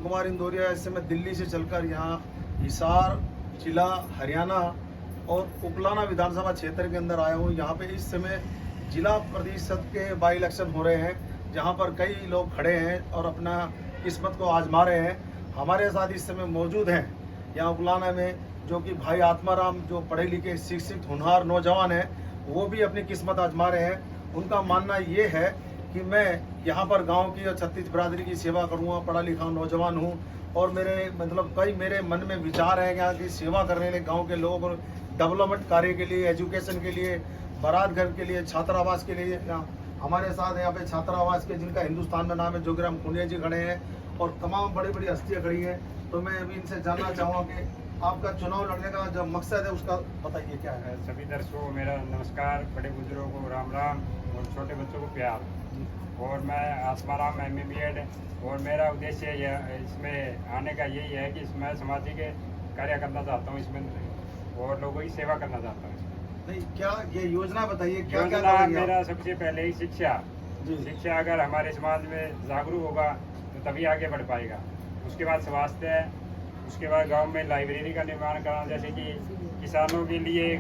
कुमार इंदौरिया इस समय दिल्ली से चलकर यहाँ हिसार जिला हरियाणा और उकलाना विधानसभा क्षेत्र के अंदर आया हूँ। यहाँ पे इस समय जिला परिषद के बाई इलेक्शन हो रहे हैं, जहाँ पर कई लोग खड़े हैं और अपना किस्मत को आजमा रहे हैं। हमारे साथ इस समय मौजूद हैं यहाँ उकलाना में, जो कि भाई आत्माराम, जो पढ़े लिखे शिक्षित होनहार नौजवान हैं, वो भी अपनी किस्मत आजमा रहे हैं। उनका मानना ये है कि मैं यहाँ पर गांव की और छत्तीस बिरादरी की सेवा करूँगा, पढ़ा लिखा नौजवान हूँ और मेरे मन में विचार है यहाँ की सेवा करने के लिए, गाँव के लोगों को डेवलपमेंट कार्य के लिए, एजुकेशन के लिए, बारात घर के लिए, छात्रावास के लिए। हमारे साथ यहाँ पे छात्रावास के जिनका हिंदुस्तान में नाम है, जोगीराम कुंडिया जी खड़े हैं और तमाम बड़ी बड़ी हस्तियाँ खड़ी हैं। तो मैं अभी इनसे जानना चाहूँगा कि आपका चुनाव लड़ने का जो मकसद है उसका बताइए क्या है। सभी दर्शकों को मेरा नमस्कार, बड़े बुजुर्गों को राम राम और छोटे बच्चों को प्यार। और मैं आत्माराम MA BEd और मेरा उद्देश्य इसमें आने का यही है कि मैं सामाजिक कार्य करना चाहता हूँ इसमें और लोगों की सेवा करना चाहता हूँ। नहीं, क्या ये योजना बताइए, क्या क्या योजना करेंगे मेरा आप? सबसे पहले ही शिक्षा शिक्षा अगर हमारे समाज में जागरूक होगा तो तभी आगे बढ़ पाएगा। उसके बाद स्वास्थ्य है, उसके बाद गांव में लाइब्रेरी का निर्माण करना, जैसे कि किसानों के लिए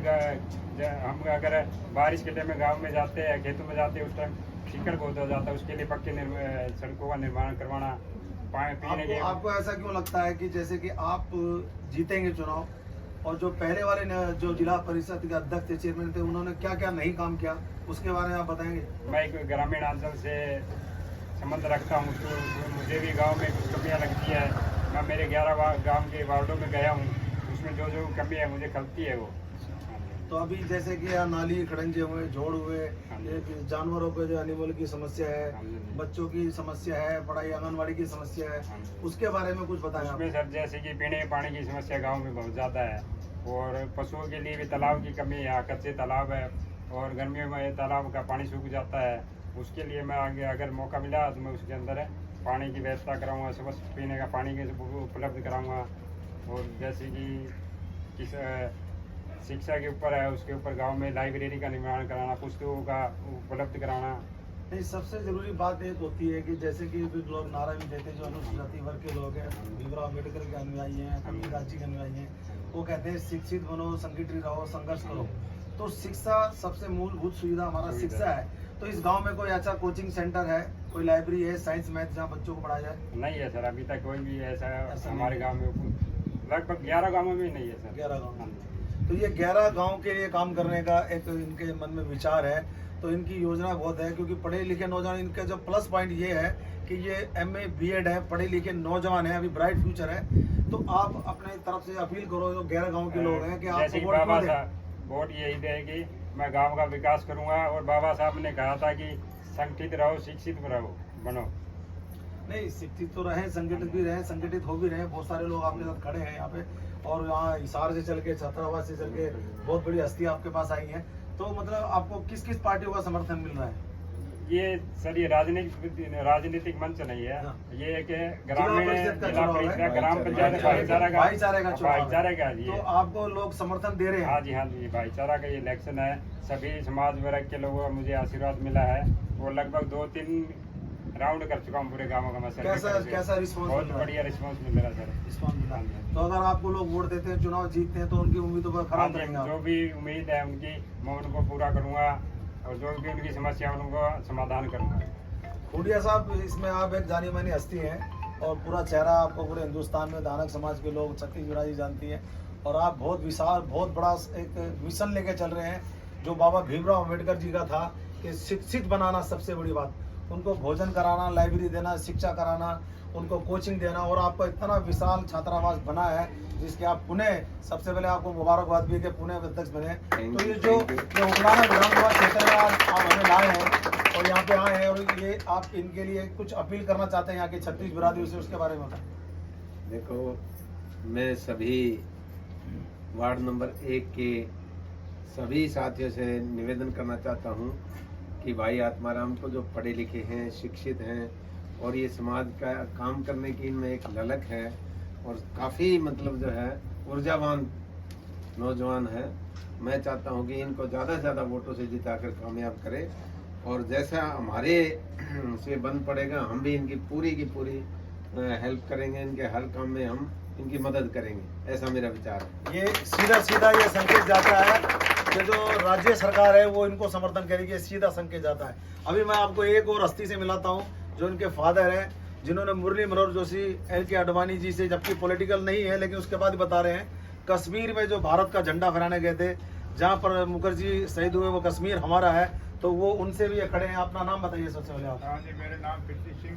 हम अगर बारिश के टाइम में गांव में जाते हैं, खेतों में जाते हैं, उस टाइम कीचड़ बहुत हो जाता है, उसके लिए पक्के सड़कों का निर्माण करवाना। पीने के आपको ऐसा क्यों लगता है कि जैसे कि आप जीतेंगे चुनाव और जो पहले वाले जो जिला परिषद के अध्यक्ष थे, चेयरमैन थे, उन्होंने क्या क्या नहीं काम किया, उसके बारे में आप बताएंगे? मैं एक ग्रामीण अंचल से संबंध रखता हूँ, तो मुझे भी गांव में कुछ कमियाँ लगती है। मैं मेरे 11 गांव के वार्डों में गया हूँ, उसमें जो जो कमी है मुझे खलती है वो। तो अभी जैसे कि यहाँ नाली खड़ंजे हुए, जोड़ हुए, जानवरों पे जो एनिमल की समस्या है, बच्चों की समस्या है, पढ़ाई आंगनवाड़ी की समस्या है, उसके बारे में कुछ बताएं आप। उसमें सर जैसे कि पीने के पानी की समस्या गांव में बहुत ज़्यादा है और पशुओं के लिए भी तालाब की कमी है, कच्चे तालाब है और गर्मियों में तालाब का पानी सूख जाता है। उसके लिए मैं आगे अगर मौका मिला तो मैं उसके अंदर पानी की व्यवस्था कराऊँगा, स्वच्छ पीने का पानी उपलब्ध कराऊँगा। और जैसे कि शिक्षा के ऊपर है, उसके ऊपर गांव में लाइब्रेरी का निर्माण कराना, पुस्तकों का उपलब्ध कराना। नहीं, सबसे जरूरी बात एक होती है कि जैसे कि लोग नारा भी देते हैं, जो अनुसूचित वर्ग के लोग हैं, भीमराव अम्बेडकर के अनुयायी हैं, कबीरदास जी के अनुयायी हैं, वो कहते हैं शिक्षित बनो, संगठित रहो, संघर्ष करो। तो शिक्षा सबसे मूलभूत सुविधा हमारा शिक्षा है। तो इस गांव में कोई अच्छा कोचिंग सेंटर है, कोई लाइब्रेरी है, साइंस मैथ, जहाँ बच्चों को पढ़ाया जाए? नहीं है सर, अभी तक कोई भी ऐसा हमारे गाँव में, लगभग 11 गाँवों में नहीं है सर। 11 गाँव। तो ये 11 गांव के लिए काम करने का एक इनके मन में विचार है। तो इनकी योजना बहुत है, क्योंकि पढ़े लिखे नौजवान, इनका जो प्लस पॉइंट ये है कि ये MA BEd है, पढ़े लिखे नौजवान है, अभी ब्राइट फ्यूचर है। तो आप अपने तरफ से अपील करो, जो 11 गांव के लोग हैं, कि आप वोट यही देगी, मैं गांव का विकास करूंगा। और बाबा साहब ने कहा था कि संगठित रहो, शिक्षित बनो। नहीं, शिक्षित तो रहे, संगठित भी रहे, संगठित हो भी रहे। बहुत सारे लोग आपके साथ खड़े हैं यहाँ पे, और यहाँ हिसार से चल के, छात्रावास से चल के बहुत बड़ी हस्ती आपके पास आई है। तो मतलब आपको किस किस पार्टियों का समर्थन मिल रहा है? ये सर, ये राजनीतिक मंच नहीं है। हाँ। ये एक ग्रामीण ग्राम पंचायत भाईचारे का तो आपको लोग समर्थन दे रहे हैं? हाँ जी, हाँ जी, भाईचारा का ये इलेक्शन है। सभी समाज वर्ग के लोगों का मुझे आशीर्वाद मिला है और लगभग 2-3 राउंड कर चुका हूँ पूरे गाँव का। मैं कैसा रिस्पॉन्स? बहुत बढ़िया रिस्पॉन्स मिल रहा है सर। रिस्पॉन्स मिला। तो अगर आपको लोग वोट देते हैं, चुनाव जीतते हैं, तो उनकी उम्मीदों पर खरा उतरेंगे? जो भी उम्मीद है उनकी, मैं उनको पूरा करूँगा और जो भी उनकी समस्या है उनको समाधान करूँगा। कुंडिया साहब, इसमें आप एक जानी मानी हस्ती हैं और पूरा चेहरा आपको पूरे हिंदुस्तान में दानक समाज के लोग, छत्तीस बिरादरी जानती है, और आप बहुत विशाल, बहुत बड़ा एक मिशन लेके चल रहे हैं, जो बाबा भीमराव अम्बेडकर जी का था, कि शिक्षित बनाना सबसे बड़ी बात, उनको भोजन कराना, लाइब्रेरी देना, शिक्षा कराना, उनको कोचिंग देना। और आपका इतना विशाल छात्रावास बना है, जिसके आप पुणे, सबसे पहले आपको मुबारकबाद भी कि पुणे अध्यक्ष बने। तो ये जो उकलाना विधानसभा क्षेत्र में आप हमें लाए हैं और यहाँ पे आए हैं, और ये आप इनके लिए कुछ अपील करना चाहते हैं यहाँ के छत्तीस बिरादरी से, उसके बारे में बताएं। देखो, मैं सभी वार्ड नंबर 1 के सभी साथियों से निवेदन करना चाहता हूँ कि भाई आत्माराम को, जो पढ़े लिखे हैं, शिक्षित हैं और ये समाज का काम करने की इनमें एक ललक है और काफ़ी मतलब जो है ऊर्जावान नौजवान है, मैं चाहता हूँ कि इनको ज़्यादा से ज़्यादा वोटों से जिताकर कामयाब करें। और जैसा हमारे से बन पड़ेगा, हम भी इनकी पूरी की पूरी हेल्प करेंगे, इनके हर काम में हम इनकी मदद करेंगे, ऐसा मेरा विचार है। ये सीधा ये संकेत जाता है कि जो राज्य सरकार है वो इनको समर्थन करेगी, ये सीधा संकेत जाता है। अभी मैं आपको एक और हस्ती से मिलाता हूँ जो इनके फादर हैं, जिन्होंने मुरली मनोहर जोशी LK आडवाणी जी से, जबकि पॉलिटिकल नहीं है लेकिन उसके बाद बता रहे हैं, कश्मीर में जो भारत का झंडा फहराने गए थे, जहाँ पर मुखर्जी शहीद हुए, वो कश्मीर हमारा है, तो वो उनसे भी खड़े हैं। अपना नाम बताइए सबसे पहले आप। हाँ जी, मेरा नाम पृथ्वी सिंह।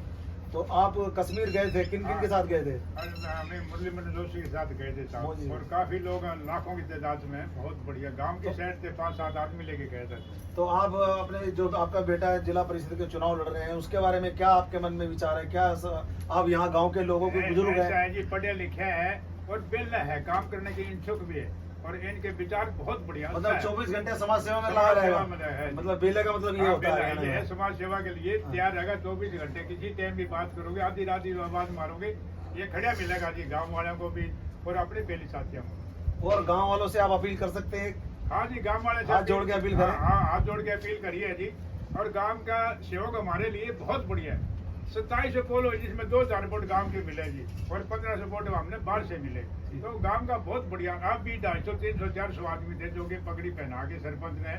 तो आप कश्मीर गए थे, किन किन के साथ गए थे? हमें मुरली मनोहर जोशी के साथ गए थे साथ, जी। और काफी लोग लाखों की तादाद में, बहुत बढ़िया गांव की साइड से 5-7 आदमी लेके गए थे। तो आप अपने जो आपका बेटा है जिला परिषद के चुनाव लड़ रहे हैं, उसके बारे में क्या आपके मन में विचार है? क्या आप यहाँ गांव के लोगों को बुजुर्ग ऐसा हैं? है जी, पढ़े लिखे है और बेला है, काम करने के इच्छुक भी है, और इनके विचार बहुत बढ़िया। मतलब 24 घंटे समाज सेवा में लगा रहेगा, मतलब बेले का मतलब ये होता है। ये है समाज सेवा के लिए तैयार रहेगा 24 घंटे। किसी टाइम भी बात करोगे, आधी रात ही आवाज मारोगे, ये खड़ा मिलेगा जी गाँव वालों को भी और अपने बेली साथियों को। और गांव वालों से आप अपील कर सकते हैं? हाँ जी, गांव वाले से हाथ जोड़ के अपील करें। हाँ, हाथ जोड़ के अपील करिए जी। और गांव का सेवक हमारे लिए बहुत बढ़िया है। 2700 पोल हुए जिसमें 2000 वोट गांव के मिले जी, और 1500 वोट हमने बाहर से मिले। तो गांव का बहुत बढ़िया। आप भी 250, 300, 400 आदमी थे जो कि पगड़ी पहना के सरपंच ने,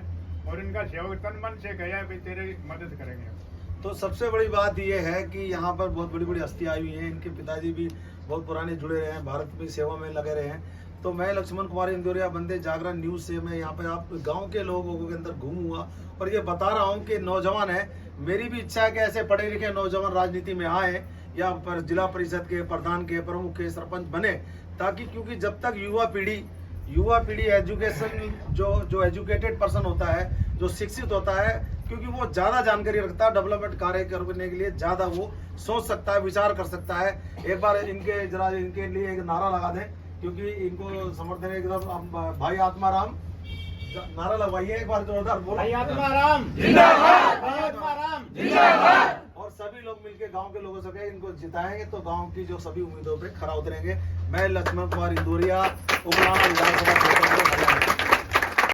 और इनका सेवक तन मन से कहा भाई तेरे मदद करेंगे। तो सबसे बड़ी बात यह है कि यहाँ पर बहुत बड़ी बड़ी हस्तियाँ आई हुई हैं। इनके पिताजी भी बहुत पुराने जुड़े रहे हैं, भारत में सेवा में लगे रहे हैं। तो मैं लक्ष्मण कुमार इंदौरिया, बंदे जागरण न्यूज़ से मैं यहाँ पे आप गांव के लोगों के अंदर घूमूंगा और ये बता रहा हूँ कि नौजवान है, मेरी भी इच्छा है कि ऐसे पढ़े लिखे नौजवान राजनीति में आए या पर जिला परिषद के प्रधान के, प्रमुख के, सरपंच बने, ताकि क्योंकि जब तक युवा पीढ़ी एजुकेशन जो एजुकेटेड पर्सन होता है, जो शिक्षित होता है, क्योंकि वो ज़्यादा जानकारी रखता है, डेवलपमेंट कार्य करने के लिए ज़्यादा वो सोच सकता है, विचार कर सकता है। एक बार इनके लिए एक नारा लगा दें, क्योंकि इनको समर्थन एकदम भाई आत्माराम, नारा लगवाइए एक बार जोरदार, बोलो भाई आत्माराम जिंदाबाद, भाई आत्माराम जिंदाबाद। और सभी लोग मिलकर गांव के लोगों से कहें इनको जिताएंगे तो गांव की जो सभी उम्मीदों पे खरा उतरेंगे। मैं लक्ष्मण कुमार इंदौरिया, उमराना विधानसभा क्षेत्र से हरियाणा।